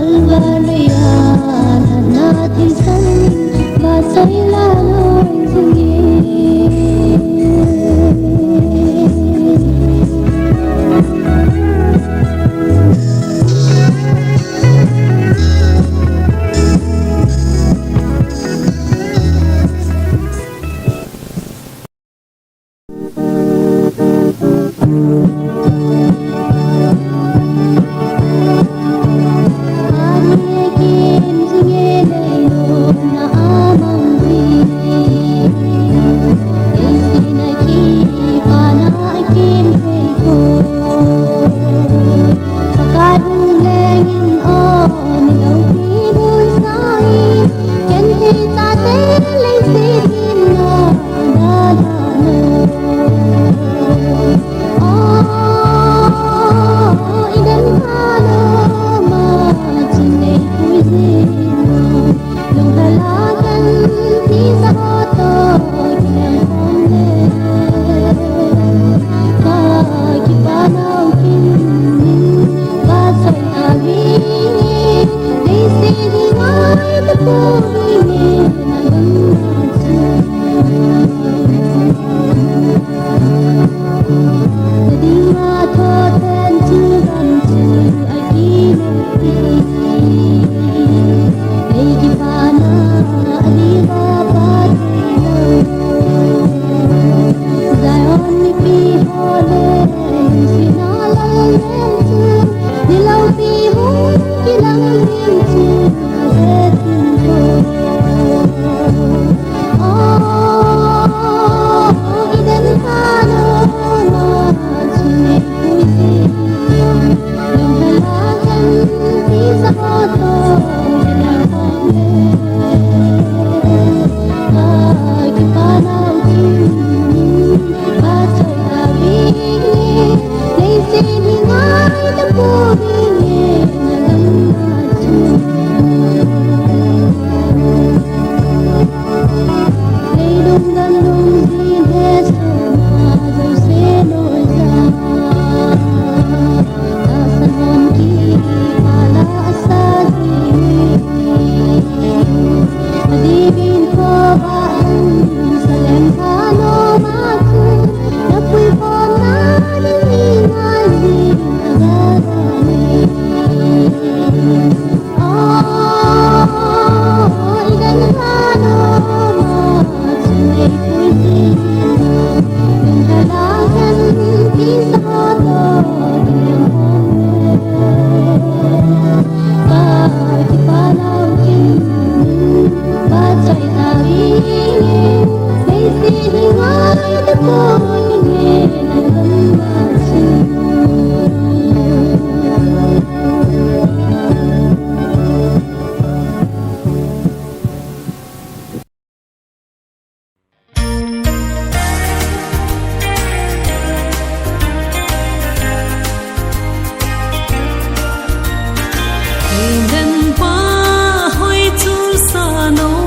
Alvaria, Nati San, Vasai.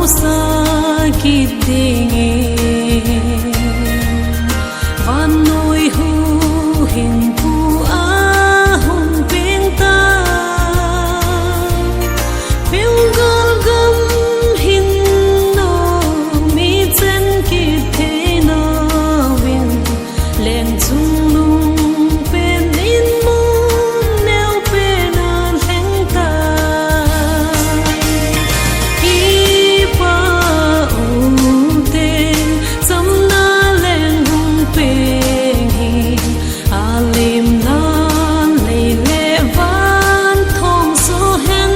sakit dingin van nỗi hu hình pu ahong pinta phiêu gol gam hin no mi chen ki the no win leng chung lung pen in mu neo pen an leng ta ki pa u te sam na leng hung pen hi alim nan le le van thong so hen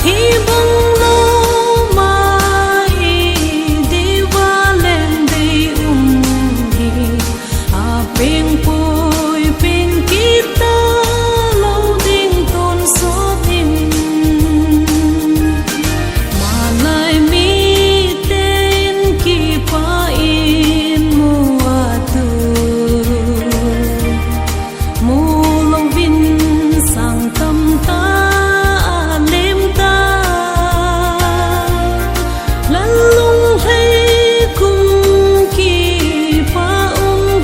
hi bang lo mai di va leng de hi a ping poi ping kita lo ding ton so tin ma lai mi ten ki pa in mua tu mu long vin sang tâm ta lem ta lan lung hay cùng ki pa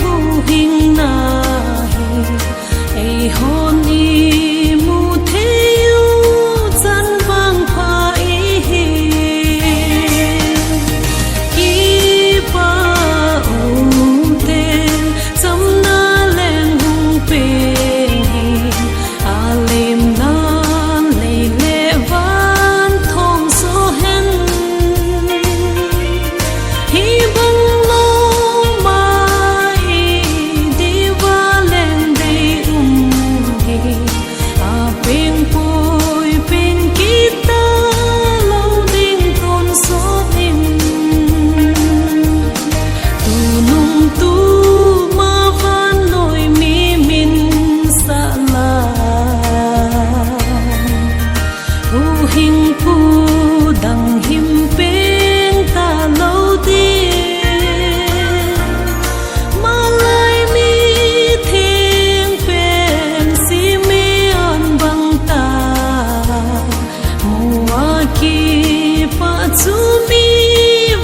vu hình na hi ai hon ni mu the yu chan vang pha hi ki pa u te sam na leng hung pe hi alim nan le le van thong so hen hi bang lo mai di va leng de hi a ping poi ping kita lo ding ton so tin tu nung tu ma van noi mi min sa la u hình pu dang him peng ta lo ti ma lai mi thing pen si mi an bang ta mua ki pa chu mi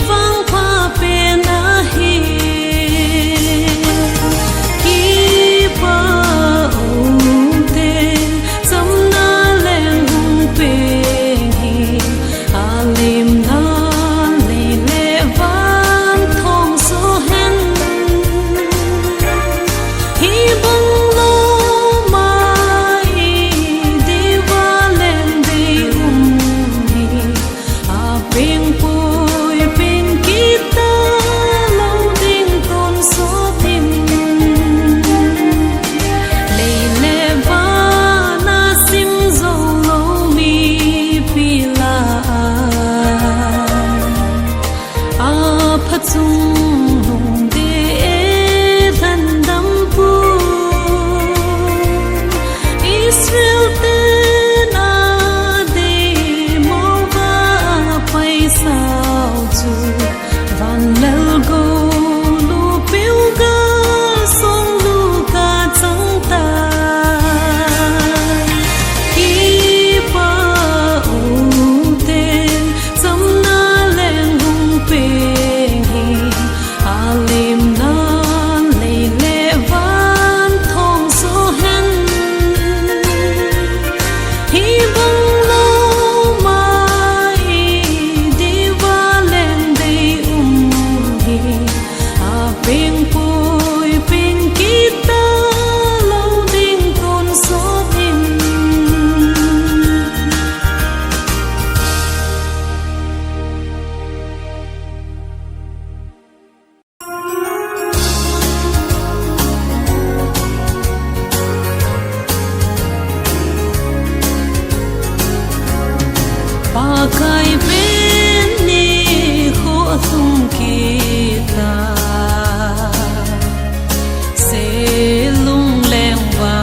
vang pha pen a hi ki pa u te sam na leng hung pe hi alim nan le le van thong so hen hi bang lo mai di va leng de hi a ping poi ping kita lo ding ton so tin le le va na sim zo lo mi pila a pha chung nong de than dam pu Israel te na de mo va pai sao chu van lel go lu piu ga song lu ka chang ta ki pa u te sam na leng hung pe hi alim nan le le van thong so hen hi bang lo mai di va leng de hi a ping poi ping kita lo ding ton so tin pakai pen ni kho thum kita se lung leng wa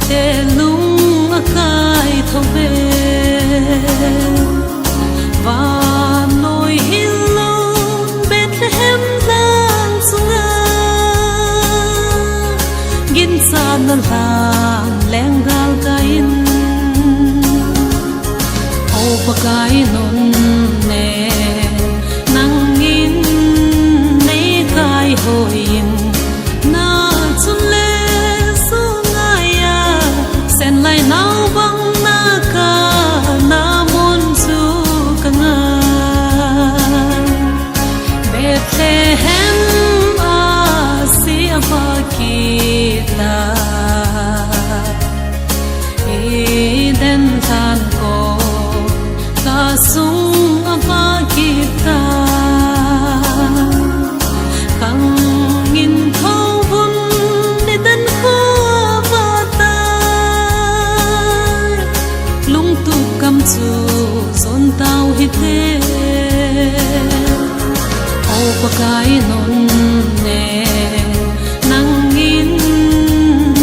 te lung kai tho be va noi hillo Bethlehem lang sunga gin san na leng gal kain pakai non ne nang in nei kai hoin na chun le su ngaya sen lai nau bang na ka na mon su ka nga Bethlehem a si apa kita Eden than ko sung apa kita kang in thâu bun để tân khu vata lung tu kam chu son tao hi te o pakai non ne nang in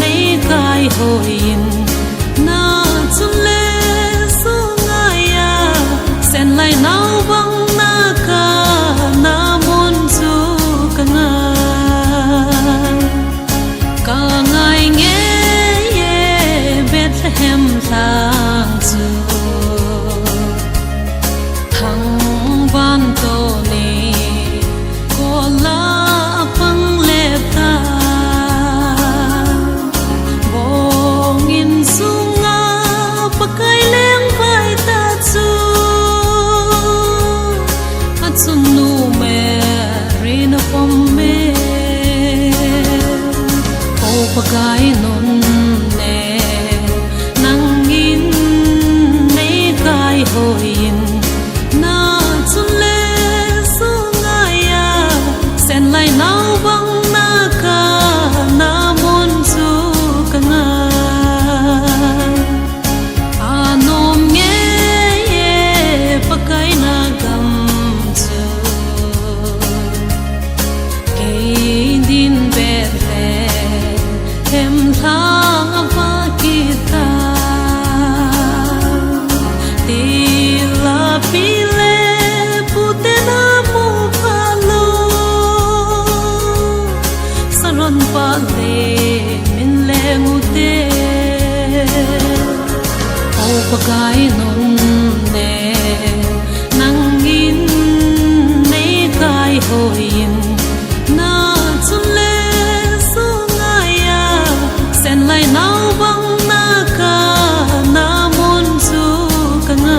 nei kai hoin na chun le sen lai nau bang na ka na mon chu ka ngai nge ye Bethlehem lang chu thang ban to ni ko la pang le ta bong in sunga pakai leng bai ta chu sunu me rina pom me o pakai non ne nang in nei kai hoin na chun le su ngaya sen lai nau bang na ka na mon chu ka nga anom nge ye pakai na gam din Bethlehem lang apa kita tila pile putena mukalo saron pale min lengute o pakai non ne nang in nei kai hoin na chun le su ngaya sen lai nau bang na ka na mon chu ka nga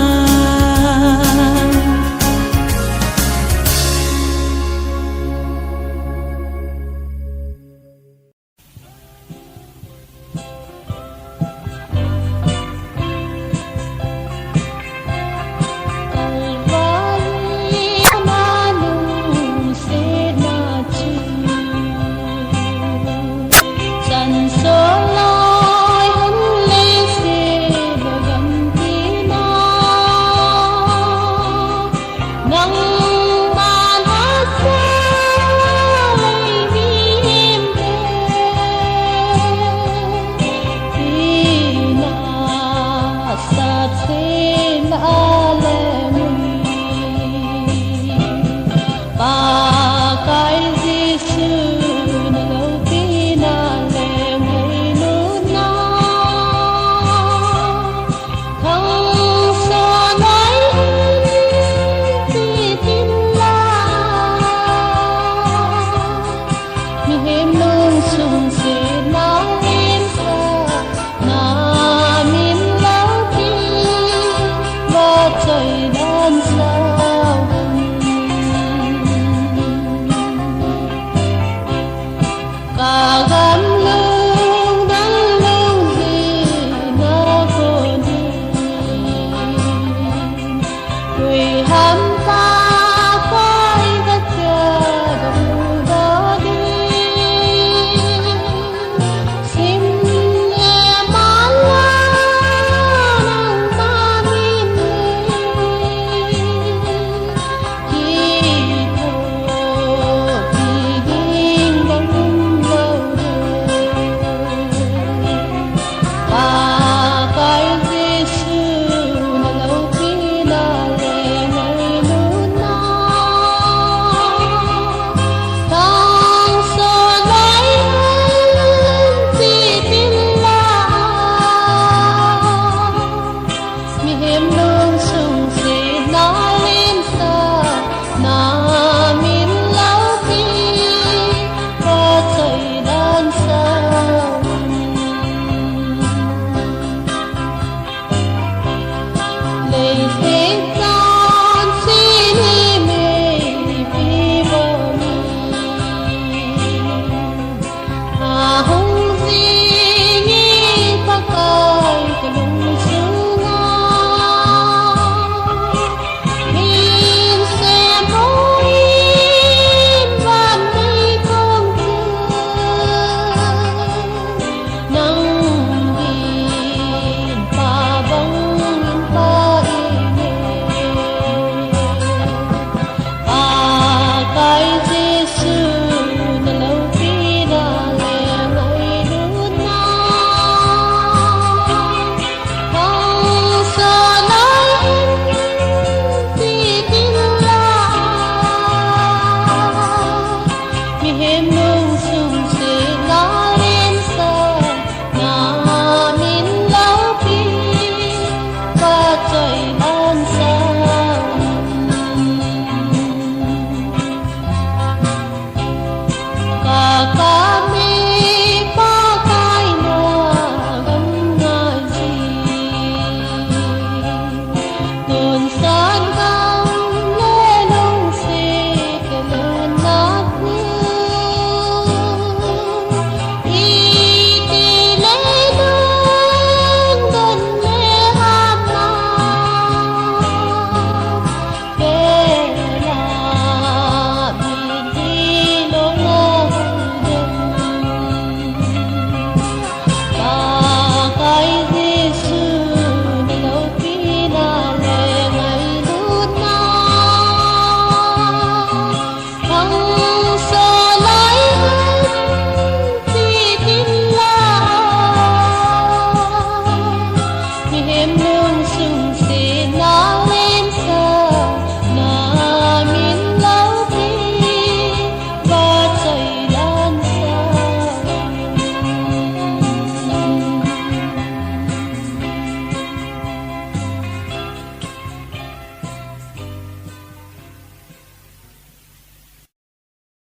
hâm